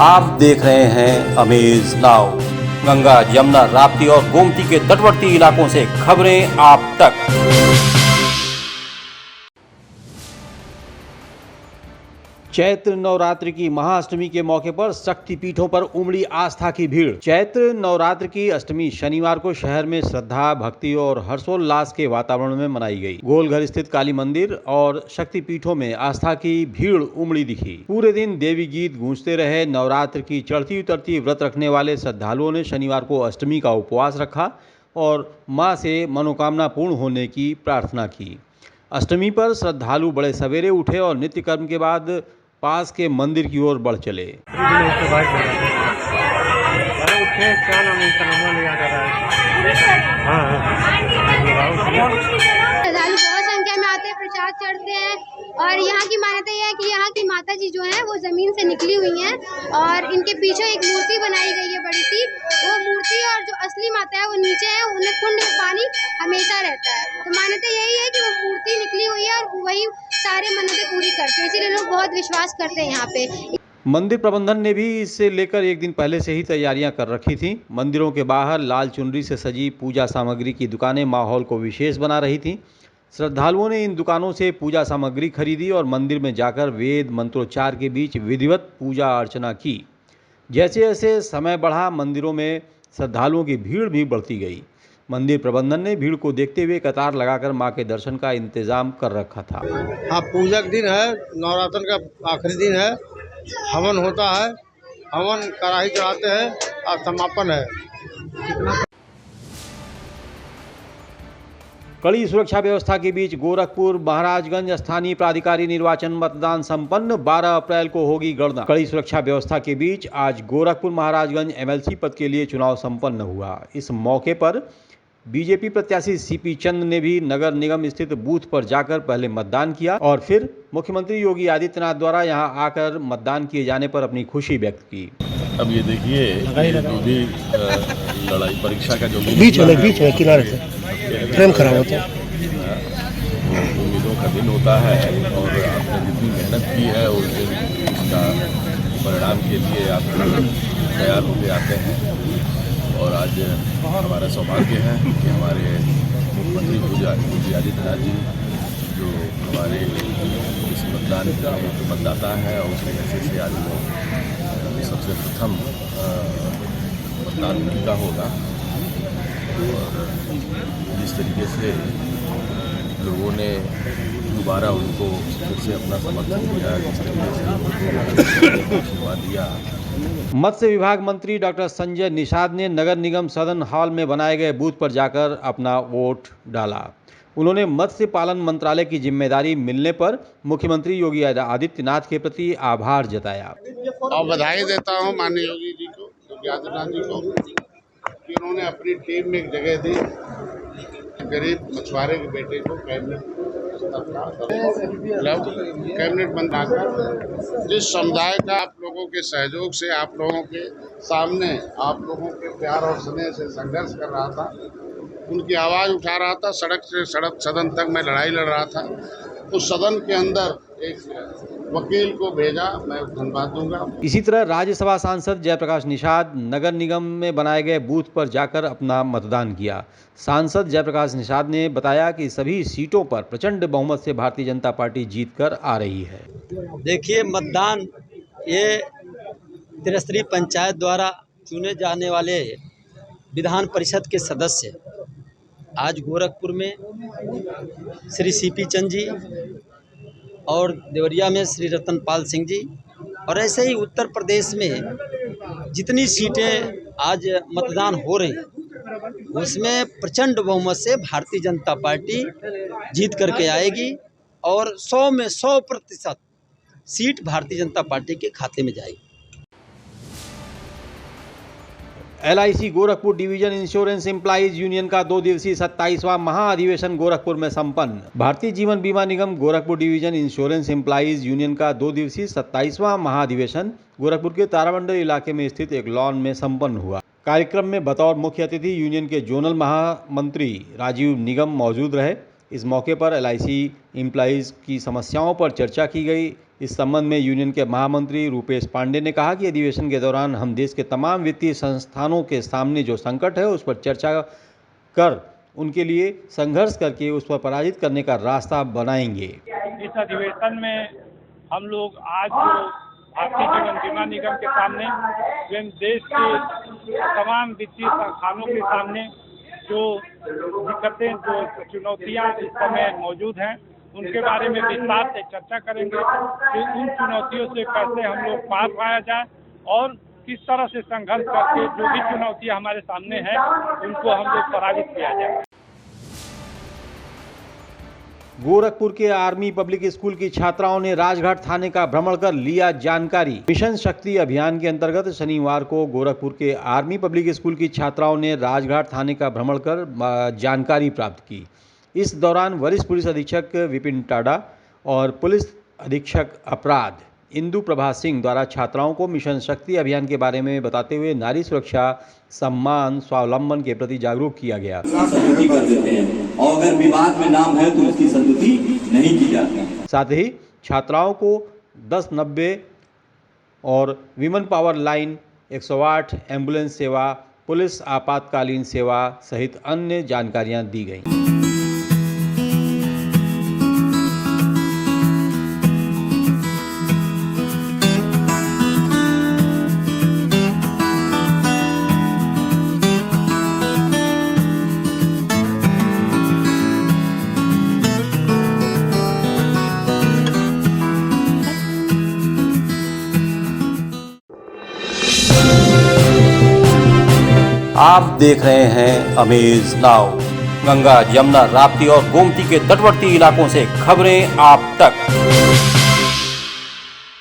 आप देख रहे हैं अमेज नाउ। गंगा, यमुना, राप्ती और गोमती के तटवर्ती इलाकों से खबरें आप तक। चैत्र नवरात्र की महाअष्टमी के मौके पर शक्तिपीठों पर उमड़ी आस्था की भीड़। चैत्र नवरात्र की अष्टमी शनिवार को शहर में श्रद्धा, भक्ति और हर्षोल्लास के वातावरण में मनाई गई। गोलघर स्थित काली मंदिर और शक्तिपीठों में आस्था की भीड़ उमड़ी दिखी। पूरे दिन देवी गीत गूंजते रहे। नवरात्र की चढ़ती उतरती व्रत रखने वाले श्रद्धालुओं ने शनिवार को अष्टमी का उपवास रखा और मां से मनोकामना पूर्ण होने की प्रार्थना की। अष्टमी पर श्रद्धालु बड़े सवेरे उठे और नित्य कर्म के बाद पास के मंदिर की ओर बढ़ चले। श्रद्धालु बहुत संख्या में आते हैं, प्रसाद चढ़ते हैं और यहाँ की मान्यता यह है कि यहाँ की माता जी जो हैं वो जमीन से निकली हुई हैं और इनके पीछे एक मूर्ति बनाई गई है बड़ी सी। वो मूर्ति और जो असली माता है वो नीचे है, उन्हें कुंड में पानी हमेशा रहता है। तो मान्यता यही है कि वो मूर्ति निकली हुई है और वही सारे मन्नतें पूरी करते हैं, इसीलिए लोग बहुत विश्वास करते हैं यहाँ पे। मंदिर प्रबंधन ने भी इससे लेकर एक दिन पहले से ही तैयारियां कर रखी थीं। मंदिरों के बाहर लाल चुनरी से सजी पूजा सामग्री की दुकानें माहौल को विशेष बना रही थीं। श्रद्धालुओं ने इन दुकानों से पूजा सामग्री खरीदी और मंदिर में जाकर वेद मंत्रोच्चार के बीच विधिवत पूजा अर्चना की। जैसे जैसे समय बढ़ा, मंदिरों में श्रद्धालुओं की भीड़ भी बढ़ती गई। मंदिर प्रबंधन ने भीड़ को देखते हुए कतार लगाकर मां के दर्शन का इंतजाम कर रखा था। हाँ, पूजा का दिन है, नवरात्र का आखिरी दिन है, हवन होता है, हवन कड़ाही चढ़ाते हैं और समापन है। कड़ी सुरक्षा व्यवस्था के बीच गोरखपुर महाराजगंज स्थानीय प्राधिकारी निर्वाचन मतदान संपन्न। 12 अप्रैल को होगी गणना। कड़ी सुरक्षा व्यवस्था के बीच आज गोरखपुर महाराजगंज एमएलसी पद के लिए चुनाव संपन्न हुआ। इस मौके पर बीजेपी प्रत्याशी सीपी चंद ने भी नगर निगम स्थित बूथ पर जाकर पहले मतदान किया और फिर मुख्यमंत्री योगी आदित्यनाथ द्वारा यहां आकर मतदान किए जाने पर अपनी खुशी व्यक्त की। अब ये देखिए, जो भी लड़ाई परीक्षा का जो बीच में किनारे से फ्रेम खराब होता है, उम्मीदों का दिन होता है और आपने जितनी मेहनत की है उस दिन उसका परिणाम के लिए आप तैयार होकर आते हैं। और आज हमारा सौभाग्य है कि हमारे मुख्यमंत्री योगी आदित्यनाथ जी जो हमारे इस मतदान के मतदाता है और उसके हैसियत से आज सबसे प्रथम मतदान उनका होगा। और जिस तरीके से लोगों ने दोबारा उनको फिर से अपना समर्थन दिया, जिस तरीके से उनको आशीर्वाद दिया। मत्स्य विभाग मंत्री डॉक्टर संजय निषाद ने नगर निगम सदन हॉल में बनाए गए बूथ पर जाकर अपना वोट डाला। उन्होंने मत्स्य पालन मंत्रालय की जिम्मेदारी मिलने पर मुख्यमंत्री योगी आदित्यनाथ के प्रति आभार जताया। और बधाई देता हूं माननीय योगी जी को, योगी आदित्यनाथ जी को, कि उन्होंने अपनी टीम में एक जगह दी गरीब मछुआरे के बेटे को कैबिनेट बनाकर जिस समुदाय का आप लोगों के सहयोग से, आप लोगों के सामने, आप लोगों के प्यार और स्नेह से संघर्ष कर रहा था, उनकी आवाज़ उठा रहा था, सड़क से सड़क सदन तक मैं लड़ाई लड़ रहा था, उस सदन के अंदर एक वकील को भेजा, मैं धन्यवाद दूंगा। इसी तरह राज्यसभा सांसद जयप्रकाश निषाद नगर निगम में बनाए गए बूथ पर जाकर अपना मतदान किया। सांसद जयप्रकाश निषाद ने बताया कि सभी सीटों पर प्रचंड बहुमत से भारतीय जनता पार्टी जीतकर आ रही है। देखिए, मतदान ये त्रिस्तरीय पंचायत द्वारा चुने जाने वाले विधान परिषद के सदस्य आज गोरखपुर में श्री सीपी चंद जी और देवरिया में श्री रतनपाल सिंह जी, और ऐसे ही उत्तर प्रदेश में जितनी सीटें आज मतदान हो रही उसमें प्रचंड बहुमत से भारतीय जनता पार्टी जीत करके आएगी और 100 में 100% सीट भारतीय जनता पार्टी के खाते में जाएगी। LIC Gorakhpur division insurance employees union का 2 दिवसीय 27वां महाअधिवेशन गोरखपुर में संपन्न। भारतीय जीवन बीमा निगम Gorakhpur division insurance employees union का 2 दिवसीय 27वां महाअधिवेशन गोरखपुर के तारामंडल इलाके में स्थित एक लॉन में संपन्न हुआ। कार्यक्रम में बतौर मुख्य अतिथि यूनियन के जोनल महामंत्री राजीव निगम मौजूद रहे। इस मौके पर LIC एम्प्लॉइज की समस्याओं पर चर्चा की गई। इस संबंध में यूनियन के महामंत्री रूपेश पांडे ने कहा कि अधिवेशन के दौरान हम देश के तमाम वित्तीय संस्थानों के सामने जो संकट है उस पर चर्चा कर उनके लिए संघर्ष करके उस पर पराजित करने का रास्ता बनाएंगे। इस अधिवेशन में हम लोग आज जो भारतीय जीवन बीमा निगम के सामने एवं देश के तमाम वित्तीय संस्थानों के सामने जो दिक्कतें, जो चुनौतियां इस समय मौजूद हैं, उनके बारे में विस्तार से चर्चा करेंगे कि उन चुनौतियों से कैसे हम लोग पार पाया जाए और किस तरह से संघर्ष करके जो भी चुनौतियां हमारे सामने हैं उनको हम लोग पराजित किया जाए। गोरखपुर के आर्मी पब्लिक स्कूल की छात्राओं ने राजघाट थाने का भ्रमण कर लिया जानकारी। मिशन शक्ति अभियान के अंतर्गत शनिवार को गोरखपुर के आर्मी पब्लिक स्कूल की छात्राओं ने राजघाट थाने का भ्रमण कर जानकारी प्राप्त की। इस दौरान वरिष्ठ पुलिस अधीक्षक विपिन टाडा और पुलिस अधीक्षक अपराध इंदु प्रभा सिंह द्वारा छात्राओं को मिशन शक्ति अभियान के बारे में बताते हुए नारी सुरक्षा, सम्मान, स्वावलंबन के प्रति जागरूक किया गया। संतुष्टि कर देते हैं और अगर विवाद में नाम है तो उसकी संतुष्टि नहीं की जाती। साथ ही छात्राओं को 1090 और विमेन पावर लाइन, 108 एम्बुलेंस सेवा, पुलिस आपातकालीन सेवा सहित अन्य जानकारियां दी गईं। आप देख रहे हैं अमेज नाउ। गंगा, यमुना, राप्ती और गोमती के तटवर्ती इलाकों से खबरें आप तक।